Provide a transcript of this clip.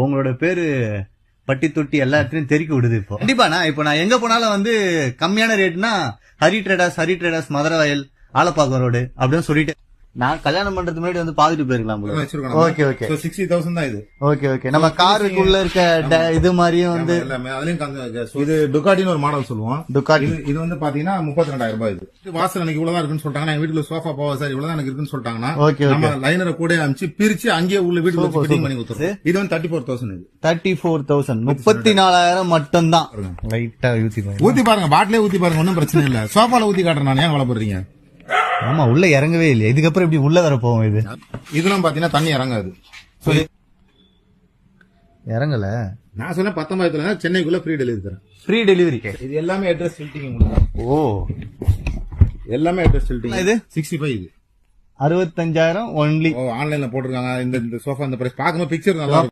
உங்களோட பேரு பட்டி தொட்டி எல்லா இடத்துலயும் தெறிக்க விடுது இப்போ. கண்டிப்பாண்ணா இப்போ நான் எங்க போனாலும் வந்து கம்மியான ரேட்னா ஹரி ட்ரேடர்ஸ் மதுரை வயல் ஆலப்பாக்கம் ரோடு அப்படின்னு சொல்லிட்டு நான் கல்யாணம் பண்றதுக்கு முன்னாடி வந்து பாத்துட்டு போயிருக்கலாம். ஓகே ஓகே 60,000 தான் இது. ஓகே ஓகே நம்ம காருக்குள்ள இருக்க இது மாதிரியும் வந்து எல்லாமே அதுலயும் இது டுகாட்டின்னு ஒரு மாடல் சொல்லுவோம். டுகாட்டி இது வந்து பாத்தீங்கன்னா 32,000 ரூபாய். இது வாசல் எனக்கு இவ்வளவுதான் இருக்குன்னு சொல்லிட்டாங்கன்னா என் வீட்டுல சோஃபா போவா சார் இவ்வளவுதான் எனக்கு இருக்குன்னு சொல்லிட்டாங்கன்னா நம்ம லைனரை கூட அனுப்பிச்சு பிரிச்சு அங்கேயே உள்ள வீட்டுல ஃபிட்டிங் பண்ணி கொடுத்துருவோம். இது வந்து 34,000. இது 34,000 34,000 மட்டும் தான். லைட்டா ஊத்தி பாருங்க, பாட்டிலே ஊத்தி பாருங்க, ஒன்னும் பிரச்சனை இல்ல. சோஃபால ஊத்தி காட்டுறேன் நான், ஏன் வளப்படுறீங்க? ஆமா உள்ள இறங்கவே இல்லையா, இதுக்கப்புறம் இப்படி உள்ள வர போவோம். இது இதெல்லாம் பாத்தீங்கன்னா தண்ணி இறங்காது. இறங்கல. நான் சொன்ன 19,000 சென்னைக்குள்ள ஃப்ரீ டெலிவரி தரேன். Free delivery. இது எல்லாமே அட்ரஸ் ஃபில்டிங் உங்களுக்கு. ஓ எல்லாமே அட்ரஸ் ஃபில்டிங். இது 65. இது 65,000 ஒன்லி. ஆன்லைன்ல போட்டிருக்காங்க. இந்த சோஃபா இந்த பிரைஸ் பாக்கும்போது பிக்சர் நல்லா